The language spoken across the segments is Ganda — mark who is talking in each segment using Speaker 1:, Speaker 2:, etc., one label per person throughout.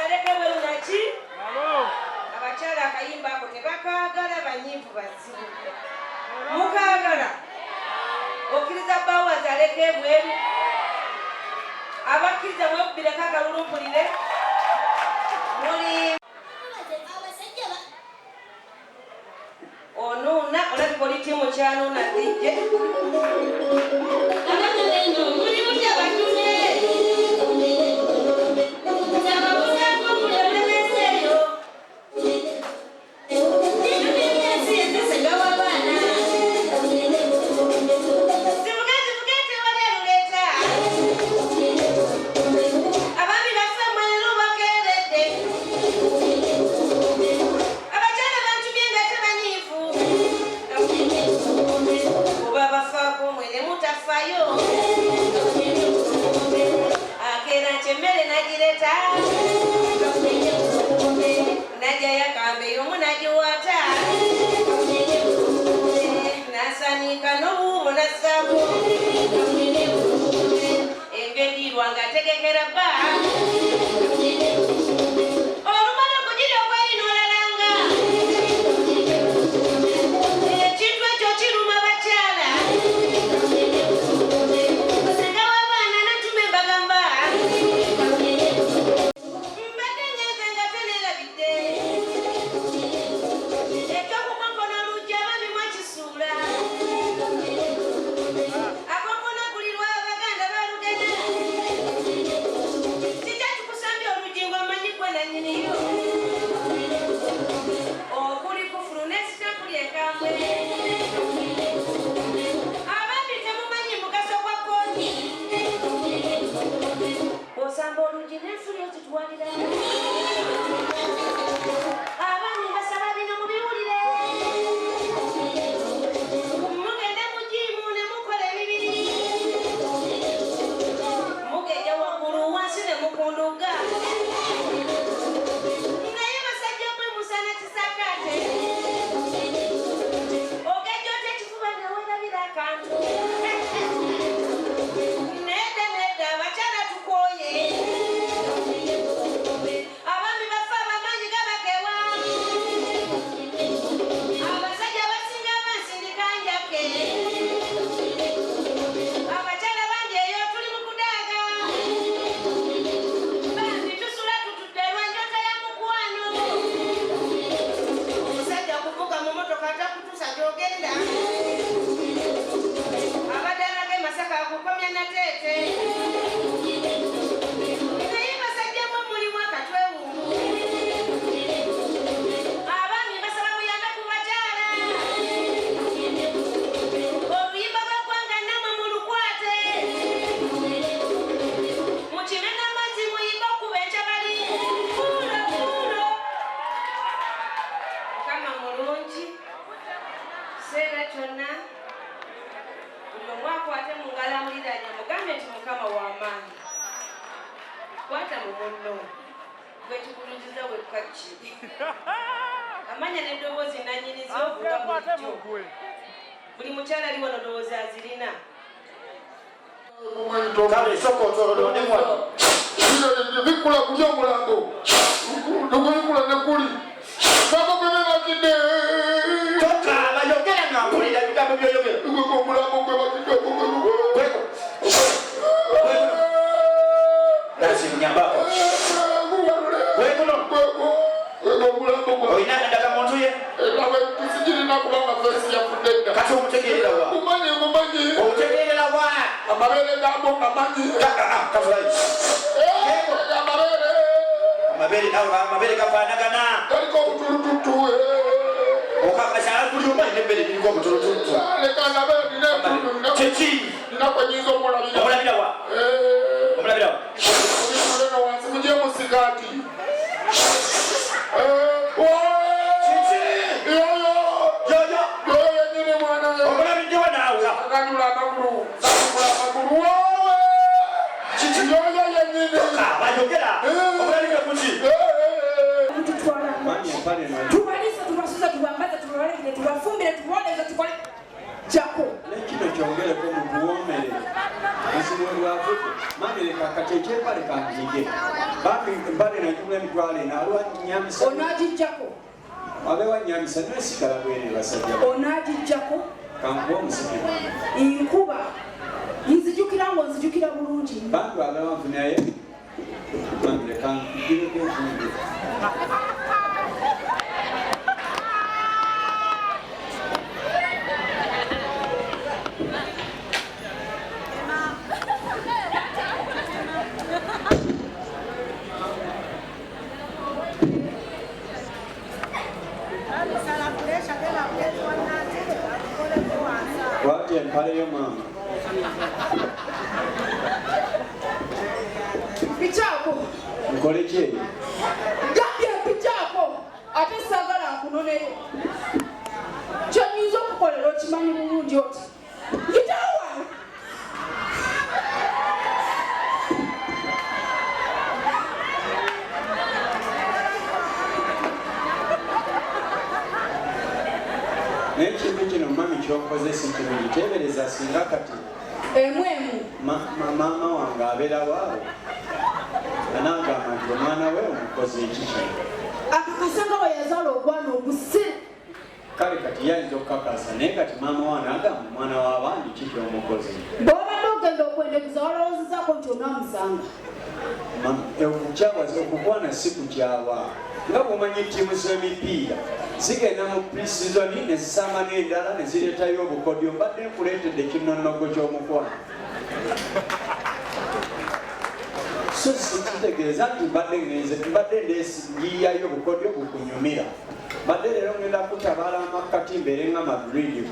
Speaker 1: kaleke bwerunachi abakyala akayimba ako tebakaagala banyiivu bazibu mukaagala okkiriza bbaawazi aleke ebweru abakkiriza mwekubireko akalulumpulire muli onuuna olabika oli tiimu kyanuuna dijje abaana beno muli mutya batume ababuzaako muli olemeseeyo ensi esesega w'abaana zivuge tewali aluleeta abaami baffe mwero bakeeredde abakyala bantumye nga tebanyiivu oba bafaako mwene mutaffayo akeera nkyemmere nagireeta najayakambere omu nagiwaata nasaniika n'obuubo nassaako engendirwa nga tegekera bba olumala okugirya okwalina olalanga ekintu ekyo kiruma bakyala Ssenga w'abaana Nantume mbagamba mbadde ngenze nga teneerabidde ekyokukonkona oluggi abaami mwakisuula akonkona gulirwa abaganda balugena kijja kikusambya oluggi ng'omanyi gwe nannyiniyo okuli kufulu n'esitapuli enkambwe abaami temumanyi mugaso gwa kooti osamba oluggi n'ensuli ozitwalira abaami basaba bino mubiwulire mugende mu jiimu ne mukola emibiri mugejja waggulu wansi ne mukunduga naye basajja mwe musana kisakaate ogejja ota ekifuba nga weerabira akantu nedda abakyala tukooye abaami baffe abamanyi gabagewa abasajja basinga abansindika njake abakyala bangi eyo tuli mu kudaaga bambi tusula tutudde lwanjota ya mukwano omusajja kuvuga mu motoka atakutuusa gy'ogenda abadaala ge Masaka akukomya nateete naye basajja mwe mulimu akatwewungu abaami basaba buyambe ku bakyala oluyimba lwaggwanga namwe mulukwate mukime n'amazzi muyimba okuba enkyabali kuulo mukama mulungi seera kyonna buli omu akwate mu ngalo amuliraanye mugambe nti mukama w'amaanyi kwata mu munno gwe kikuluziza wekkaki amanya n'eddoboozi nannyinizi ovuga bulijjo buli mukyala ali wano ndowooza azirina
Speaker 2: bikula kulya omulango nogubikula nekuli baba gwe bebakidde
Speaker 3: tokaaba yogera nga mpulira ebigambo byoyogera
Speaker 2: omulango gwe bakidde
Speaker 3: nasinyambako wekuno olina endagamuntu ye
Speaker 2: tisigirina kubanga fesi yafudde dda
Speaker 3: kati omutegeerera wa
Speaker 2: mumanyi
Speaker 3: omutegeerera wa
Speaker 2: amabeere gambo ngamanyi
Speaker 3: kafulayi amabeere gafaanagana
Speaker 2: galiko obutulututu
Speaker 3: okakasala buli omanyi n'ebbere liriko obutulututu
Speaker 2: leka nabe nina entundu
Speaker 3: kyeki
Speaker 2: nina kwenyinza omulabira
Speaker 3: wa omulabirawa
Speaker 2: olino wansi mujye musikati yoyo yenyini mwanayo
Speaker 3: omulabiddewa naawe
Speaker 2: aganyula amagulu wowe yoyo yenyini
Speaker 3: bayogera omulabire kuki
Speaker 1: tubalise tubasuze tubambaze tubalekere tubafumbire tuboleze tukole jako
Speaker 4: nekino kyongereko mukuwomere
Speaker 3: obuzibu bwafudde mami leka kati ekyempale kanjige bambi empale najugula emitwalo eno aliwa nyamisa
Speaker 1: onagijjako
Speaker 3: abewa nyamisa nesigala bwene basajja
Speaker 1: onagijjako
Speaker 3: kankuba omusiki
Speaker 1: nkuba nzijukira ngo nzijukira bulungi
Speaker 3: bantu abawanvu naye mami leka nkugireko okungi Wati empale yo mama.
Speaker 1: Pichako.
Speaker 3: Nkole ki?
Speaker 1: Gambye pichako. Ate sagala nkunoneyo. Kyonyinza okukolera okimanyi bulungi oti. Gitawa.
Speaker 3: N'ekintu kino mami ky'okozesa ekirungi teebereza singa kati
Speaker 1: emwemu
Speaker 3: maama wange abeera waawe anaagamba nti omwana we omukozi ekiki
Speaker 1: akakasanga bwe yazaala ogwana oguse
Speaker 3: kale kati yayinza okukakasa naye kati maama we anaagamba omwana w'abandi kiki omukozi
Speaker 1: bw'obadde ogenda okwendeguza walowoozezaako nti onaamusanga
Speaker 3: okukyawaza okukwana si kukyawa nga bw'omanyi ttiimu z'emipiira zigenda mu pre-season ne zisamba n'endala ne zireetayo obukodyo mbadde nkuleetedde kinnonogo ky'omukwano so kitegeeza nti mbadde ngiyayo obukodyo bukunyumira mbadde leero ngenda kutabaala amakkati mbeere nga madrid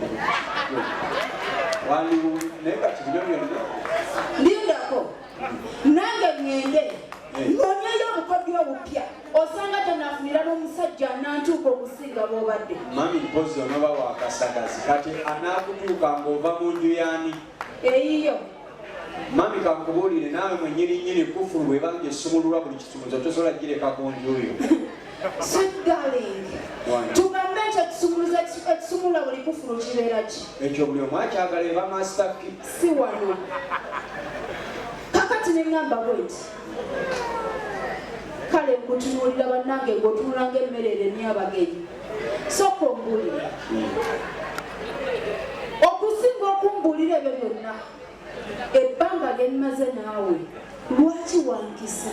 Speaker 3: waliwo naye kati bino byonna
Speaker 1: lindako nange ngende nonyeyo obukodyo obupya osanga tenafunira n'omusajja Nantume okusinga bw'obadde
Speaker 3: mami mpozi onoba wakasagazi kati anaakutuuka ng'ova mu nju yaani
Speaker 1: eyiyo
Speaker 3: mami kankubuulire naawe mwenyininyini kufulu bwebanga esumululwa buli kisumuzo tosobola gireka ku nju yo
Speaker 1: sweet darling tugambe nti ekisumulula buli kufulu kibeera ki
Speaker 3: ekyo buli omu akyagala eba masitaki
Speaker 1: si wano kakati neŋŋamba bweti kale nkutunuulira bannange ng'otunulanga emmere eremye abagenyi sooka ombuulire okusinga okumbuulira ebyo byonna ebbanga lye mmaze naawe lwaki wankisa